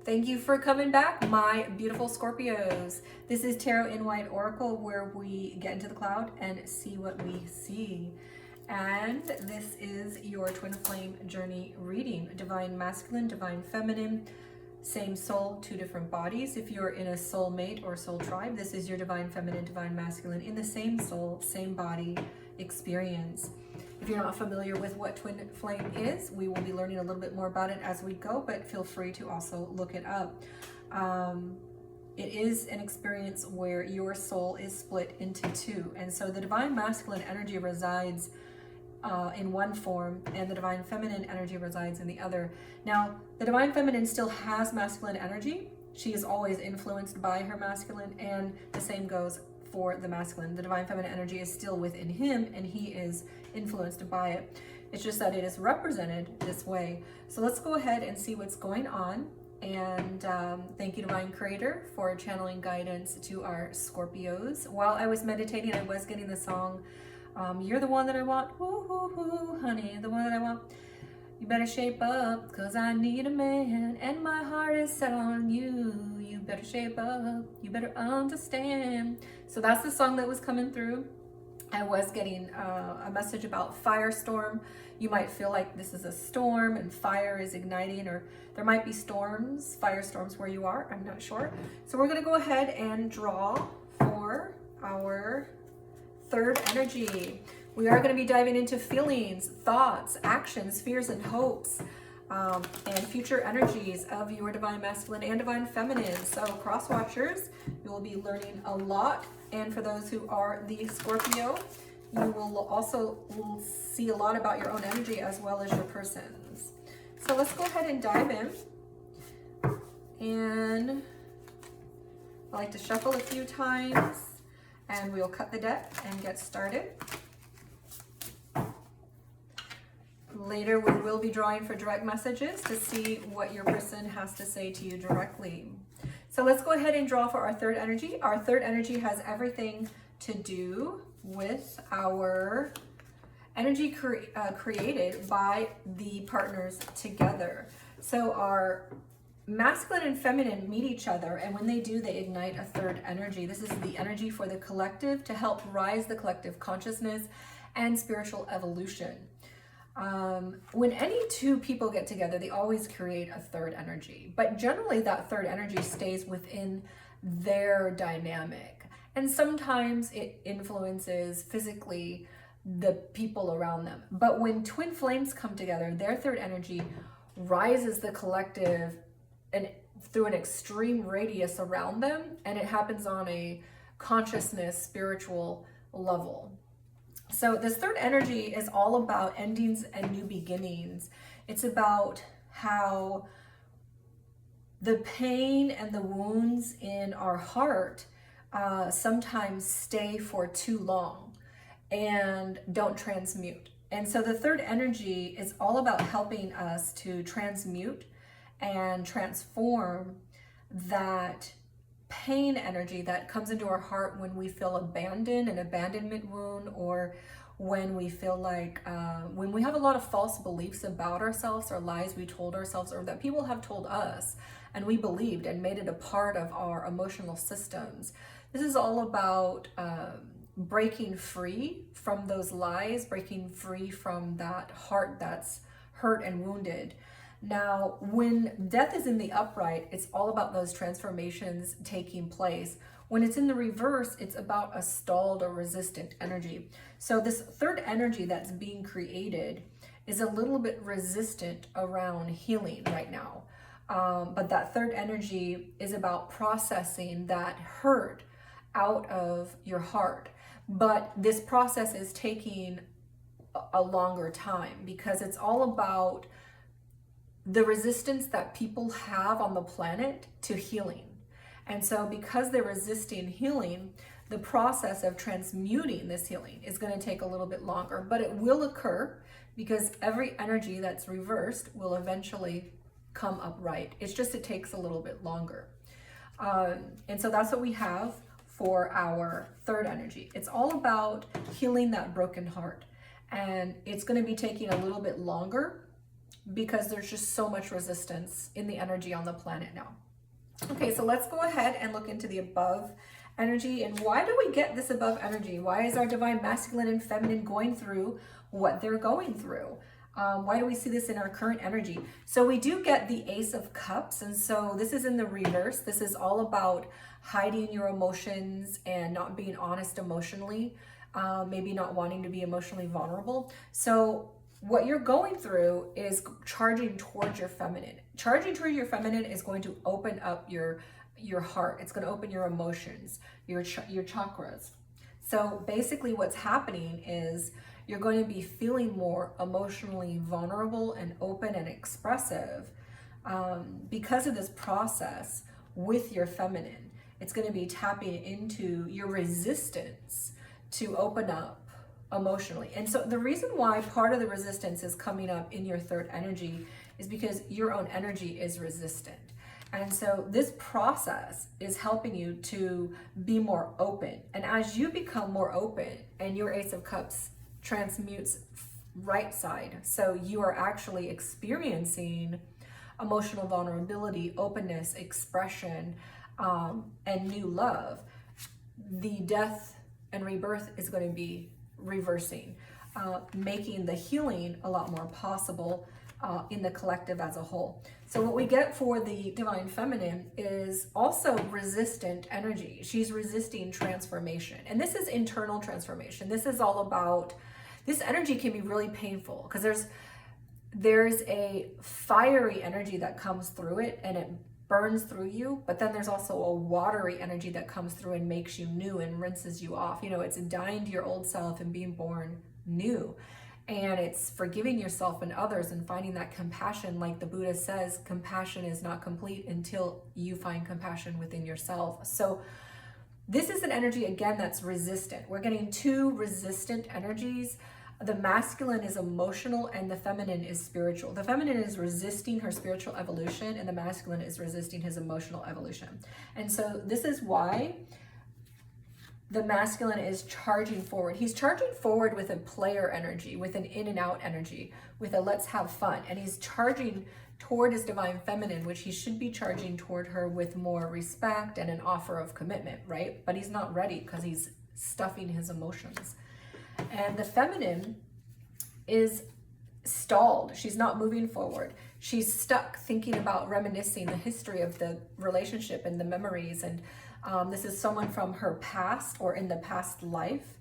Thank you for coming back, my beautiful Scorpios. This is Tarot in White Oracle, where we get into the cloud and see what we see. And this is your twin flame journey reading. Divine masculine, divine feminine, same soul, two different bodies. If you're in a soul mate or soul tribe, this is your divine feminine, divine masculine in the same soul, same body experience. If you're not familiar with what twin flame is, we will be learning a little bit more about it as we go, but feel free to also look it up. It is an experience where your soul is split into two. And so the divine masculine energy resides in one form, and the divine feminine energy resides in the other. Now, the divine feminine still has masculine energy. She is always influenced by her masculine, and the same goes for the masculine. The divine feminine energy is still within him, and he is influenced by it. It's just that it is represented this way. So let's go ahead and see what's going on. And thank you, Divine Creator, for channeling guidance to our Scorpios. While I was meditating, I was getting the song, You're the One That I Want, woo, woo, woo, honey, the one that I want. You better shape up, cause I need a man, and my heart is set on you. You better shape up, you better understand. So that's the song that was coming through. I was getting a message about firestorm. You might feel like this is a storm and fire is igniting, or there might be storms, firestorms where you are, I'm not sure. So we're gonna go ahead and draw for our third energy. We are going to be diving into feelings, thoughts, actions, fears, and hopes, and future energies of your divine masculine and divine feminine. So cross watchers, you will be learning a lot. And for those who are the Scorpio, you will also see a lot about your own energy as well as your person's. So let's go ahead and dive in. And I like to shuffle a few times, and we'll cut the deck and get started. Later, we will be drawing for direct messages to see what your person has to say to you directly. So let's go ahead and draw for our third energy. Our third energy has everything to do with our energy created by the partners together. So our masculine and feminine meet each other, and when they do, they ignite a third energy. This is the energy for the collective to help rise the collective consciousness and spiritual evolution. When any two people get together, they always create a third energy, but generally that third energy stays within their dynamic, and sometimes it influences physically the people around them. But when twin flames come together, their third energy rises the collective and through an extreme radius around them, and it happens on a consciousness, spiritual level. So this third energy is all about endings and new beginnings. It's about how the pain and the wounds in our heart sometimes stay for too long and don't transmute. And so the third energy is all about helping us to transmute and transform that pain energy that comes into our heart when we feel abandoned, an abandonment wound, or when we feel like when we have a lot of false beliefs about ourselves, or lies we told ourselves, or that people have told us and we believed and made it a part of our emotional systems. This is all about breaking free from those lies, breaking free from that heart that's hurt and wounded. Now, when death is in the upright, it's all about those transformations taking place. When it's in the reverse, it's about a stalled or resistant energy. So this third energy that's being created is a little bit resistant around healing right now. But that third energy is about processing that hurt out of your heart. But this process is taking a longer time, because it's all about the resistance that people have on the planet to healing. And so because they're resisting healing, the process of transmuting this healing is going to take a little bit longer, but it will occur, because every energy that's reversed will eventually come upright. It's just, it takes a little bit longer. And so that's what we have for our third energy. It's all about healing that broken heart. And it's going to be taking a little bit longer because there's just so much resistance in the energy on the planet now. Okay, so let's go ahead and look into the above energy. And why do we get this above energy? Why is our divine masculine and feminine going through what they're going through? Why do we see this in our current energy? So we do get the Ace of Cups, and so this is in the reverse. This is all about hiding your emotions and not being honest emotionally, maybe not wanting to be emotionally vulnerable. So what you're going through is charging towards your feminine. Charging towards your feminine is going to open up your heart. It's going to open your emotions, your chakras. So basically what's happening is you're going to be feeling more emotionally vulnerable and open and expressive because of this process with your feminine. It's going to be tapping into your resistance to open up emotionally. And so the reason why part of the resistance is coming up in your third energy is because your own energy is resistant. And so this process is helping you to be more open. And as you become more open and your Ace of Cups transmutes right side, so you are actually experiencing emotional vulnerability, openness, expression, and new love, the death and rebirth is going to be reversing, making the healing a lot more possible in the collective as a whole. So what we get for the divine feminine is also resistant energy. She's resisting transformation. And this is internal transformation. This is all about, this energy can be really painful because there's a fiery energy that comes through it and it burns through you, but then there's also a watery energy that comes through and makes you new and rinses you off. You know, it's dying to your old self and being born new. And it's forgiving yourself and others and finding that compassion. Like the Buddha says, compassion is not complete until you find compassion within yourself. So this is an energy, again, that's resistant. We're getting two resistant energies. The masculine is emotional and the feminine is spiritual. The feminine is resisting her spiritual evolution and the masculine is resisting his emotional evolution. And so this is why the masculine is charging forward. He's charging forward with a player energy, with an in and out energy, with a let's have fun. And he's charging toward his divine feminine, which he should be charging toward her with more respect and an offer of commitment, right? But he's not ready because he's stuffing his emotions. And the feminine is stalled. She's not moving forward. She's stuck thinking about reminiscing the history of the relationship and the memories. And this is someone from her past or in the past life.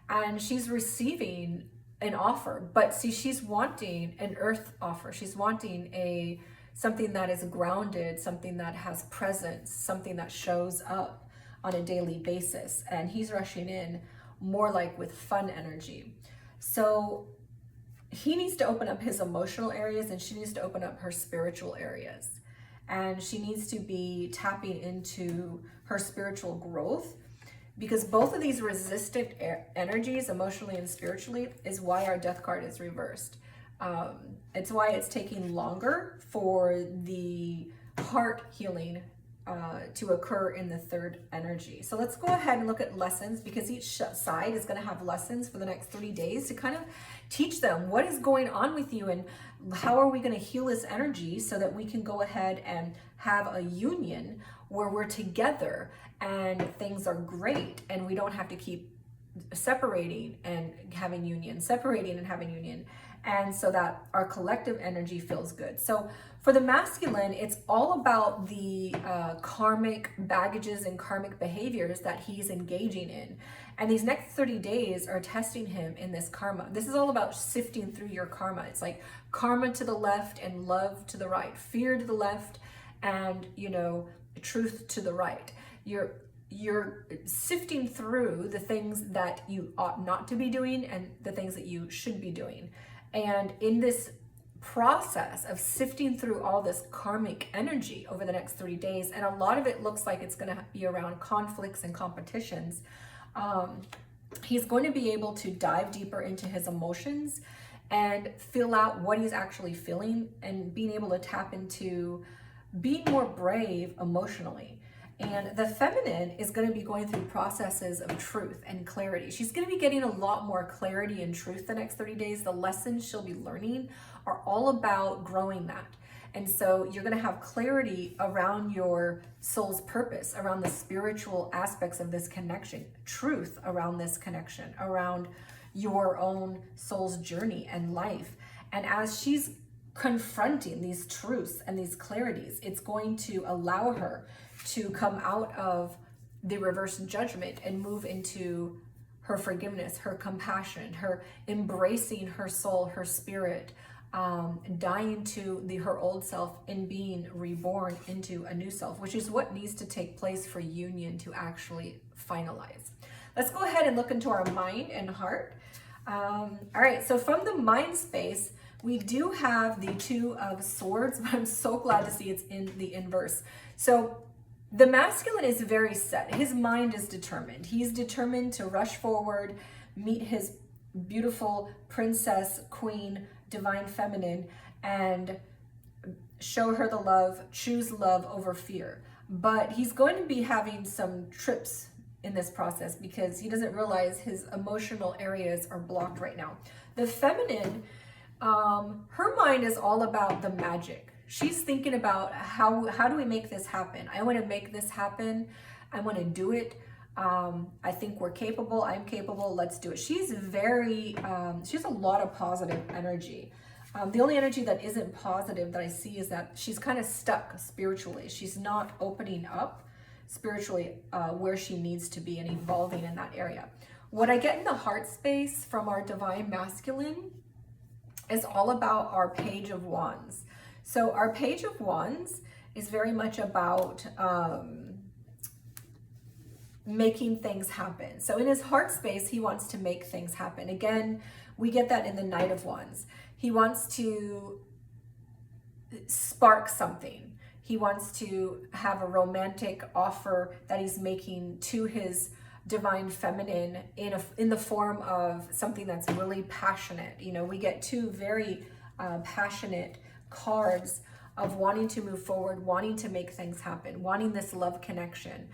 And she's receiving an offer, but see, she's wanting an earth offer. She's wanting something that is grounded, something that has presence, something that shows up on a daily basis. And he's rushing in more like with fun energy. So he needs to open up his emotional areas and she needs to open up her spiritual areas. And she needs to be tapping into her spiritual growth, because both of these resistant energies, emotionally and spiritually, is why our death card is reversed. It's why it's taking longer for the heart healing to occur in the third energy. So let's go ahead and look at lessons, because each side is going to have lessons for the next 30 days to kind of teach them what is going on with you and how are we going to heal this energy so that we can go ahead and have a union where we're together and things are great and we don't have to keep separating and having union, separating and having union, and so that our collective energy feels good. So for the masculine, it's all about the karmic baggages and karmic behaviors that he's engaging in. And these next 30 days are testing him in this karma. This is all about sifting through your karma. It's like karma to the left and love to the right, fear to the left and, truth to the right. You're sifting through the things that you ought not to be doing and the things that you should be doing. And in this process of sifting through all this karmic energy over the next 30 days, and a lot of it looks like it's going to be around conflicts and competitions, he's going to be able to dive deeper into his emotions and feel out what he's actually feeling and being able to tap into being more brave emotionally. And the feminine is going to be going through processes of truth and clarity. She's going to be getting a lot more clarity and truth the next 30 days. The lessons she'll be learning are all about growing that. And so you're going to have clarity around your soul's purpose, around the spiritual aspects of this connection, truth around this connection, around your own soul's journey and life. And as she's confronting these truths and these clarities, it's going to allow her to come out of the reverse judgment and move into her forgiveness, her compassion, her embracing her soul, her spirit, dying to her old self and being reborn into a new self, which is what needs to take place for union to actually finalize. Let's go ahead and look into our mind and heart. All right, so from the mind space, we do have the Two of Swords, but I'm so glad to see it's in the inverse. So the masculine is very set. His mind is determined. He's determined to rush forward, meet his beautiful princess, queen, divine feminine, and show her the love, choose love over fear. But he's going to be having some trips in this process because he doesn't realize his emotional areas are blocked right now. The feminine, her mind is all about the magic. She's thinking about how do we make this happen? I want to make this happen. I want to do it. I think we're capable. I'm capable. Let's do it. She's very, she has a lot of positive energy. The only energy that isn't positive that I see is that she's kind of stuck spiritually. She's not opening up spiritually where she needs to be and evolving in that area. What I get in the heart space from our divine masculine is all about our Page of Wands. So our Page of Wands is very much about making things happen. So in his heart space, he wants to make things happen. Again, we get that in the Knight of Wands. He wants to spark something. He wants to have a romantic offer that he's making to his divine feminine in the form of something that's really passionate. You know, we get two very passionate cards of wanting to move forward, wanting to make things happen, wanting this love connection,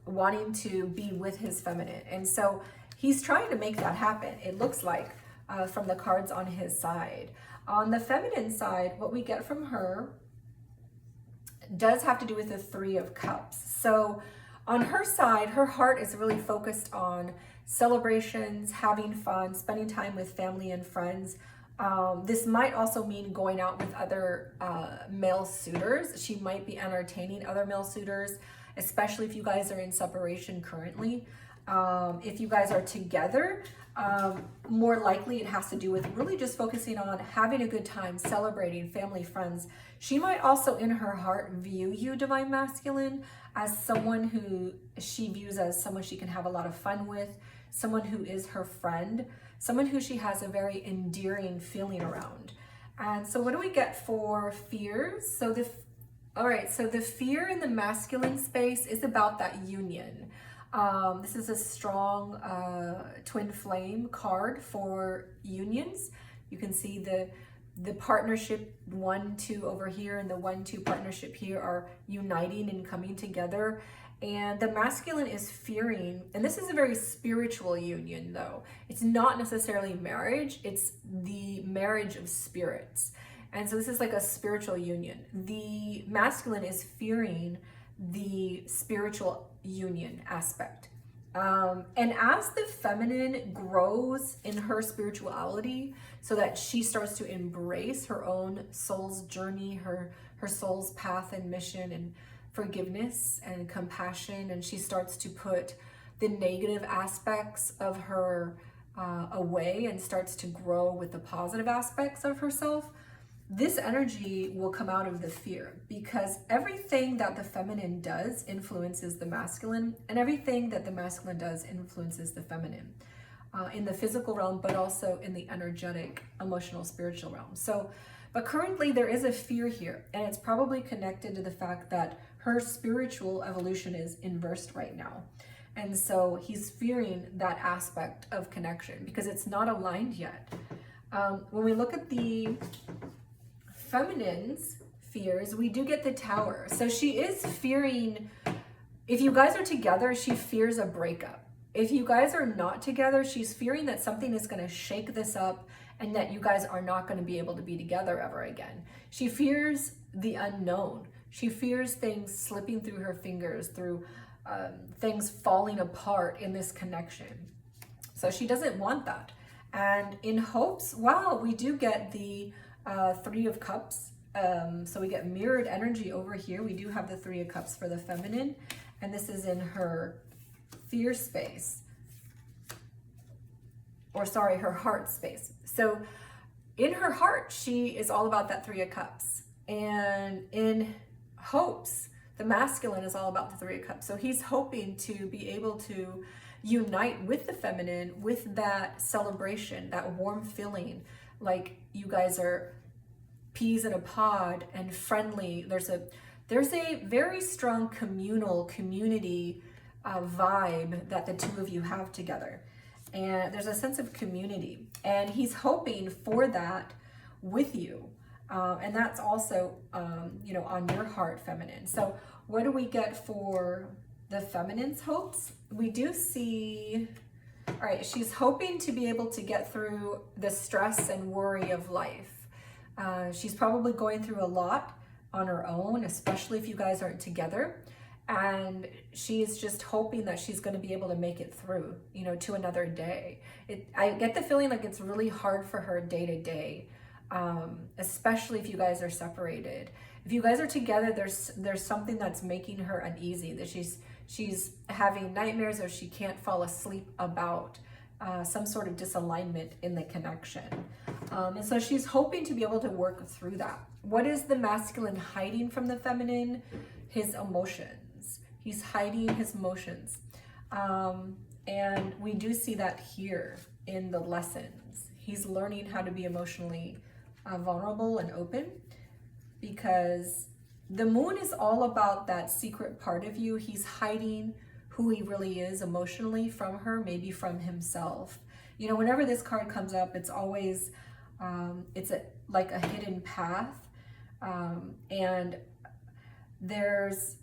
wanting to be with his feminine. And so he's trying to make that happen, it looks like, from the cards on his side. On the feminine side, what we get from her does have to do with the Three of Cups. So on her side, her heart is really focused on celebrations, having fun, spending time with family and friends. This might also mean going out with other male suitors. She might be entertaining other male suitors, especially if you guys are in separation currently. If you guys are together, more likely it has to do with really just focusing on having a good time, celebrating family, friends. She might also in her heart view you, divine masculine, as someone who she views as someone she can have a lot of fun with, someone who is her friend, someone who she has a very endearing feeling around. And so what do we get for fears? So all right, so the fear in the masculine space is about that union. This is a strong twin flame card for unions. You can see the partnership 1-2 over here and the 1-2 partnership here are uniting and coming together. And the masculine is fearing, and this is a very spiritual union though. It's not necessarily marriage, it's the marriage of spirits. And so this is like a spiritual union. The masculine is fearing the spiritual union aspect. And as the feminine grows in her spirituality, so that she starts to embrace her own soul's journey, her soul's path and mission and forgiveness and compassion, and she starts to put the negative aspects of her away and starts to grow with the positive aspects of herself, this energy will come out of the fear, because everything that the feminine does influences the masculine, and everything that the masculine does influences the feminine in the physical realm, but also in the energetic, emotional, spiritual realm. So, but currently there is a fear here, and it's probably connected to the fact that her spiritual evolution is inversed right now. And so he's fearing that aspect of connection because it's not aligned yet. When we look at the feminine's fears, we do get the Tower. So she is fearing, if you guys are together, she fears a breakup. If you guys are not together, she's fearing that something is going to shake this up and that you guys are not going to be able to be together ever again. She fears the unknown. She fears things slipping through her fingers, through things falling apart in this connection. So she doesn't want that. And in hopes, wow, we do get the Three of Cups. So we get mirrored energy over here. We do have the Three of Cups for the feminine, and this is in her fear space, or sorry, her heart space. So in her heart, she is all about that Three of Cups. And in hopes, the masculine is all about the Three of Cups. So he's hoping to be able to unite with the feminine, with that celebration, that warm feeling, like you guys are peas in a pod and friendly. There's a very strong community vibe that the two of you have together. And there's a sense of community. And he's hoping for that with you. And that's also, you know, on your heart, feminine. So what do we get for the feminine's hopes? We do see, all right, she's hoping to be able to get through the stress and worry of life. She's probably going through a lot on her own, especially if you guys aren't together. And she's just hoping that she's going to be able to make it through, you know, to another day. I get the feeling like it's really hard for her day to day, especially if you guys are separated. If you guys are together, there's something that's making her uneasy, that she's having nightmares or she can't fall asleep about some sort of disalignment in the connection. And so she's hoping to be able to work through that. What is the masculine hiding from the feminine? His emotions. He's hiding his emotions. And we do see that here in the lessons. He's learning how to be emotionally vulnerable and open, because the moon is all about that secret part of you. He's hiding who he really is emotionally from her, maybe from himself. You know, whenever this card comes up, it's always, like a hidden path. And there's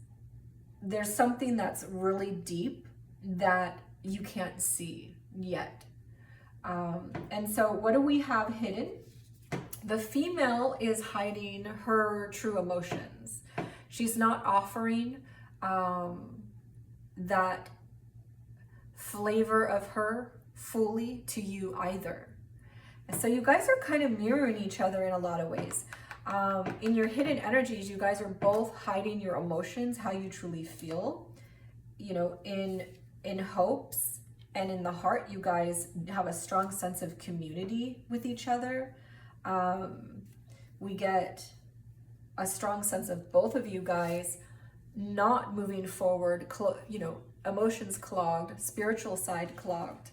something that's really deep that you can't see yet. And so what do we have hidden? The female is hiding her true emotions. She's not offering that flavor of her fully to you either. And so you guys are kind of mirroring each other in a lot of ways. In your hidden energies, you guys are both hiding your emotions, how you truly feel. You know, in hopes and in the heart, you guys have a strong sense of community with each other. We get a strong sense of both of you guys not moving forward, you know, emotions clogged, spiritual side clogged.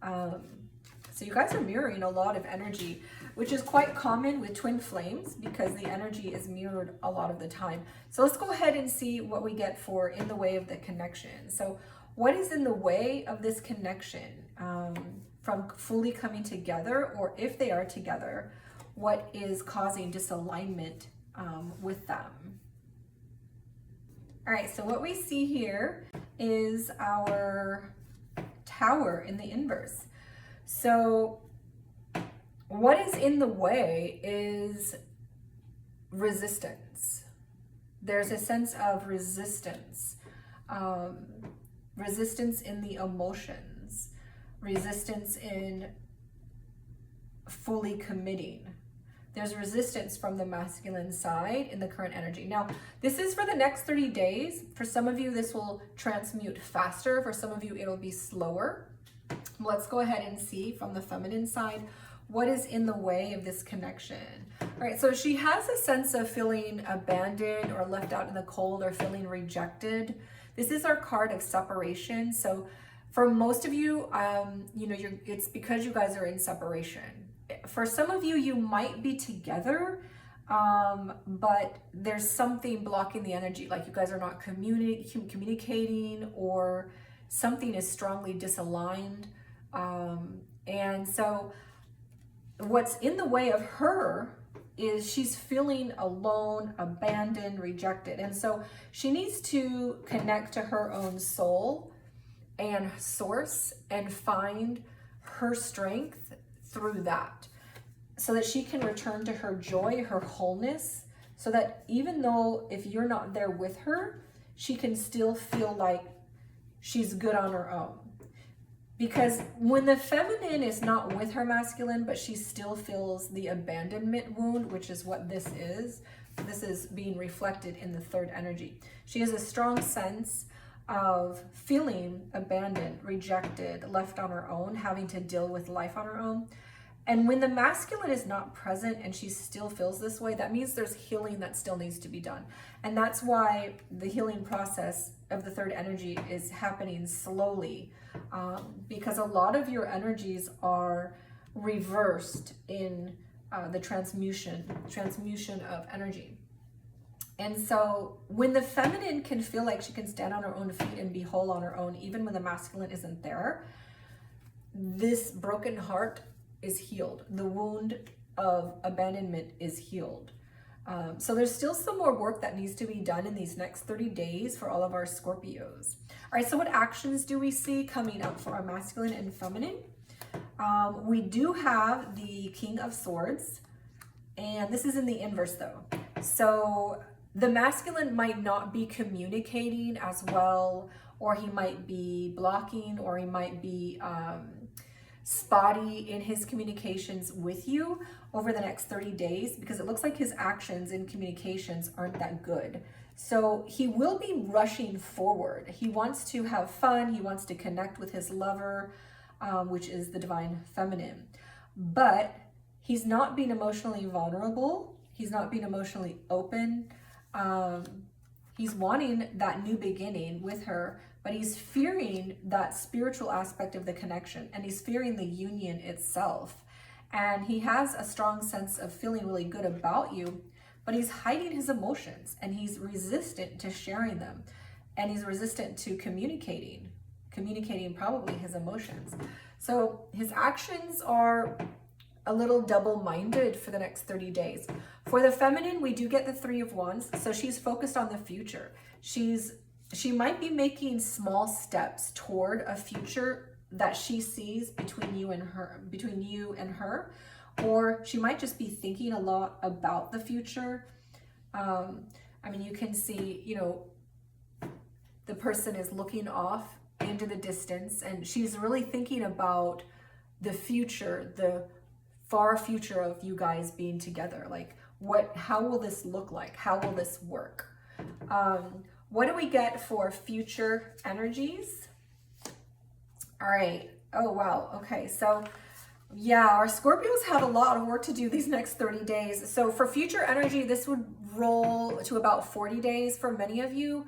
So you guys are mirroring a lot of energy, which is quite common with twin flames because the energy is mirrored a lot of the time. So let's go ahead and see what we get for in the way of the connection. So what is in the way of this connection from fully coming together, or if they are together, what is causing disalignment with them? All right, so what we see here is our Tower in the inverse. So what is in the way is resistance. There's a sense of resistance. Resistance in the emotions. Resistance in fully committing. There's resistance from the masculine side in the current energy. Now, this is for the next 30 days. For some of you, this will transmute faster. For some of you, it'll be slower. Let's go ahead and see from the feminine side, what is in the way of this connection? All right, so she has a sense of feeling abandoned or left out in the cold or feeling rejected. This is our card of separation. So for most of you, you know, it's because you guys are in separation. For some of you, you might be together, but there's something blocking the energy, like you guys are not communicating, or something is strongly disaligned. And so what's in the way of her is she's feeling alone, abandoned, rejected. And so she needs to connect to her own soul and source and find her strength through that, so that she can return to her joy, her wholeness, so that even though if you're not there with her, she can still feel like she's good on her own. Because when the feminine is not with her masculine, but she still feels the abandonment wound, which is what this is being reflected in the third energy. She has a strong sense of feeling abandoned, rejected, left on her own, having to deal with life on her own. And when the masculine is not present and she still feels this way, that means there's healing that still needs to be done. And that's why the healing process of the third energy is happening slowly, because a lot of your energies are reversed in the transmutation of energy. And so when the feminine can feel like she can stand on her own feet and be whole on her own, even when the masculine isn't there, this broken heart is healed. The wound of abandonment is healed. So there's still some more work that needs to be done in these next 30 days for all of our Scorpios. All right, so what actions do we see coming up for our masculine and feminine? We do have the King of Swords, and this is in the inverse though. So the masculine might not be communicating as well, or he might be blocking, or he might be spotty in his communications with you over the next 30 days, because it looks like his actions in communications aren't that good. So he will be rushing forward. He wants to have fun. He wants to connect with his lover, which is the divine feminine. But he's not being emotionally vulnerable. He's not being emotionally open. He's wanting that new beginning with her, but he's fearing that spiritual aspect of the connection, and he's fearing the union itself. And he has a strong sense of feeling really good about you, but he's hiding his emotions, and he's resistant to sharing them, and he's resistant to communicating probably his emotions. So his actions are a little double-minded for the next 30 days. For the feminine, we do get the Three of Wands, so she's focused on the future. She might be making small steps toward a future that she sees between you and her, or she might just be thinking a lot about the future. I mean, you can see, you know, the person is looking off into the distance, and she's really thinking about the future, the far future of you guys being together. Like, how will this look like? How will this work? What do we get for future energies? All right. Oh, wow. Okay. So yeah, our Scorpios have a lot of work to do these next 30 days. So for future energy, this would roll to about 40 days for many of you.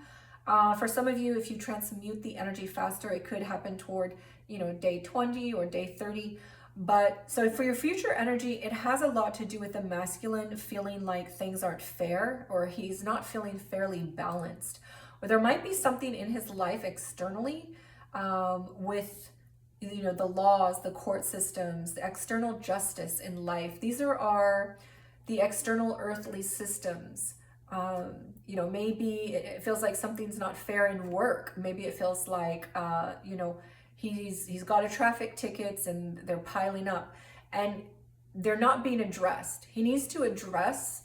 For some of you, if you transmute the energy faster, it could happen toward, you know, day 20 or day 30. But so for your future energy, it has a lot to do with the masculine feeling like things aren't fair, or he's not feeling fairly balanced. Or there might be something in his life externally with, you know, the laws, the court systems, the external justice in life. These are the external earthly systems. You know, maybe it feels like something's not fair in work. Maybe it feels like, you know, he's got a traffic tickets and they're piling up and they're not being addressed. He needs to address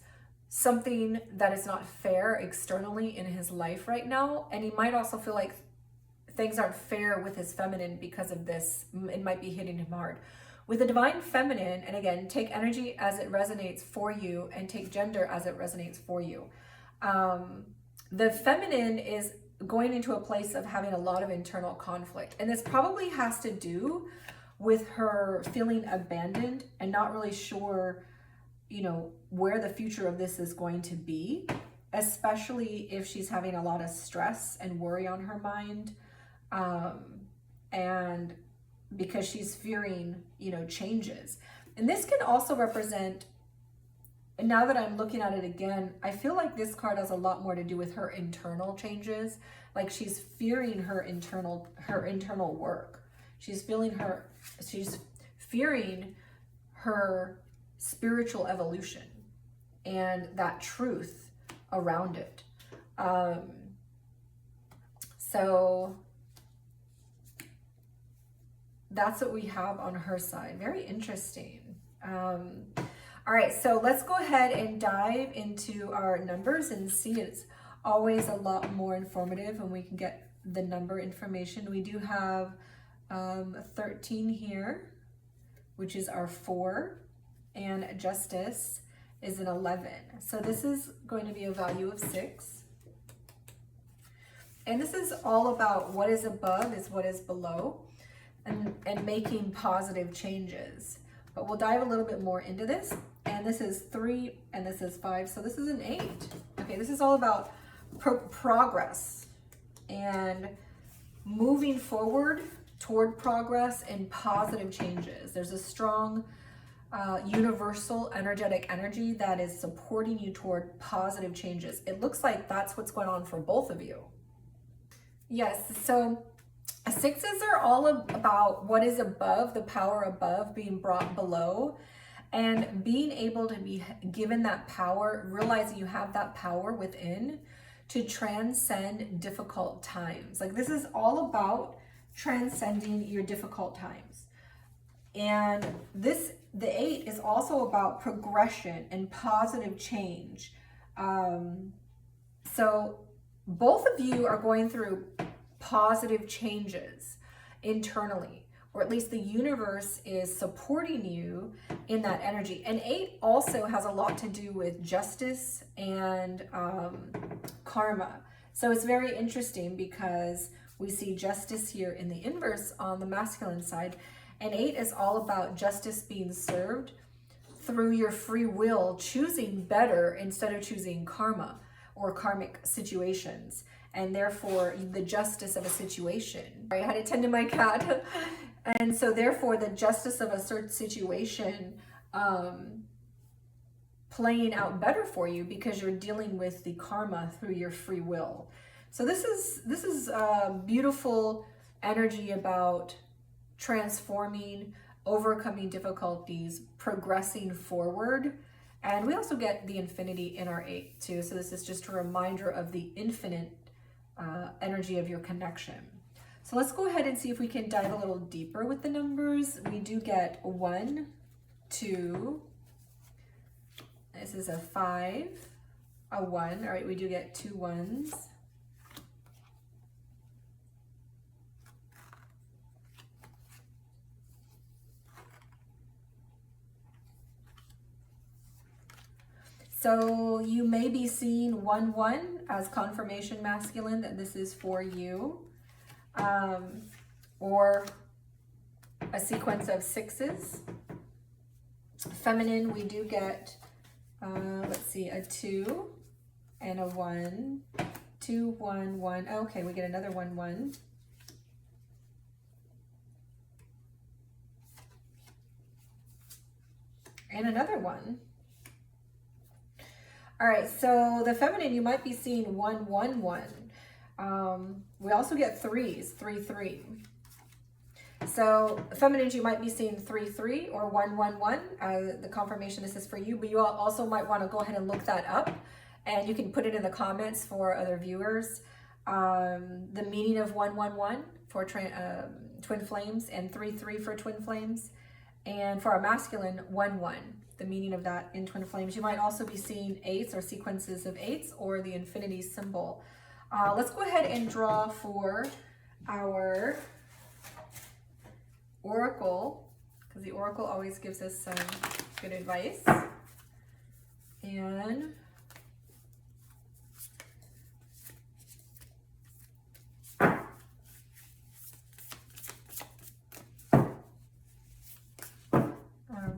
something that is not fair externally in his life right now. And he might also feel like things aren't fair with his feminine because of this. It might be hitting him hard. With the divine feminine, and again, take energy as it resonates for you and take gender as it resonates for you. The feminine is going into a place of having a lot of internal conflict. And this probably has to do with her feeling abandoned and not really sure, you know, where the future of this is going to be, especially if she's having a lot of stress and worry on her mind. And because she's fearing, you know, changes. And this can also represent, and now that I'm looking at it again, I feel like this card has a lot more to do with her internal changes. Like she's fearing her internal work. She's fearing her spiritual evolution. and that truth around it. So that's what we have on her side. Very interesting. All right, so let's go ahead and dive into our numbers and see. It's always a lot more informative when we can get the number information. We do have 13 here, which is our 4, and justice is an 11. So this is going to be a value of 6. And this is all about what is above is what is below, and making positive changes. But we'll dive a little bit more into this. And this is 3 and this is 5. So this is an 8. Okay, this is all about progress and moving forward toward progress and positive changes. There's a strong universal energetic energy that is supporting you toward positive changes. It looks like that's what's going on for both of you. Yes, so 6s are all about what is above, the power above being brought below, and being able to be given that power, realizing you have that power within to transcend difficult times. Like, this is all about transcending your difficult times. And the 8 is also about progression and positive change. So both of you are going through positive changes internally, or at least the universe is supporting you in that energy. And 8 also has a lot to do with justice and karma. So it's very interesting because we see justice here in the inverse on the masculine side, and 8 is all about justice being served through your free will, choosing better instead of choosing karma or karmic situations, and therefore the justice of a situation. I had to tend to my cat. And so therefore the justice of a certain situation playing out better for you because you're dealing with the karma through your free will. So this is beautiful energy about transforming, overcoming difficulties, progressing forward. And we also get the infinity in our 8 too. So this is just a reminder of the infinite energy of your connection. So let's go ahead and see if we can dive a little deeper with the numbers. We do get 1, 2, this is a 5, a 1. All right, we do get 2 1s. So you may be seeing 1 1 as confirmation masculine that this is for you, or a sequence of 6s. Feminine, we do get, let's see, a 2 and a 1, 2 1 1. Okay, we get another 1 1. And another 1. All right, so the feminine, you might be seeing 1 1 1. We also get 3s, 3 3. So feminines, you might be seeing 3 3 or 1 1 1. The confirmation, this is for you, but you also might want to go ahead and look that up, and you can put it in the comments for other viewers. The meaning of 1 1 1 for twin flames, and 3 3 for twin flames, and for our masculine 1 1. The meaning of that in twin flames. You might also be seeing 8s or sequences of 8s or the infinity symbol. Let's go ahead and draw for our oracle, because the oracle always gives us some good advice. And all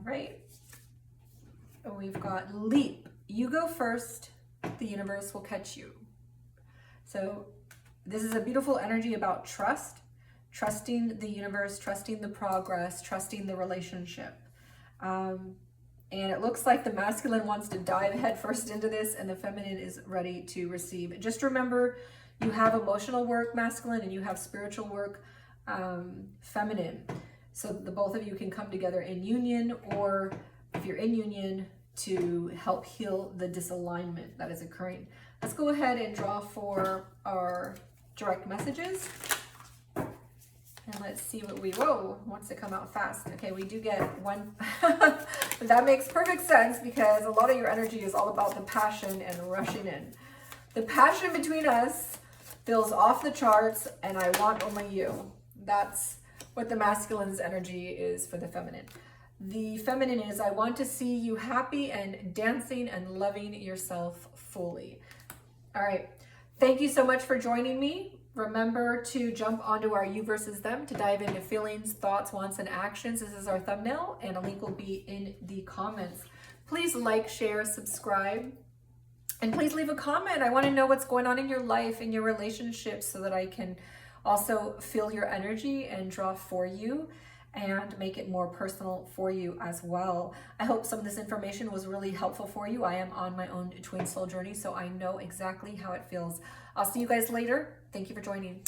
right. We've got leap. You go first, the universe will catch you. So this is a beautiful energy about trust, trusting the universe, trusting the progress, trusting the relationship. And it looks like the masculine wants to dive headfirst into this, and the feminine is ready to receive. Just remember, you have emotional work, masculine, and you have spiritual work, feminine. So the both of you can come together in union, or if you're in union, to help heal the disalignment that is occurring. Let's go ahead and draw for our direct messages. And let's see what whoa, wants to come out fast. Okay, we do get one. That makes perfect sense because a lot of your energy is all about the passion and rushing in. The passion between us feels off the charts, and I want only you. That's what the masculine's energy is for the feminine. The feminine is, I want to see you happy and dancing and loving yourself fully. All right. Thank you so much for joining me. Remember to jump onto our You versus Them to dive into feelings, thoughts, wants, and actions. This is our thumbnail, and a link will be in the comments. Please like, share, subscribe, and please leave a comment. I want to know what's going on in your life, in your relationships, so that I can also feel your energy and draw for you and make it more personal for you as well. I hope some of this information was really helpful for you. I am on my own twin soul journey, so I know exactly how it feels. I'll see you guys later. Thank you for joining.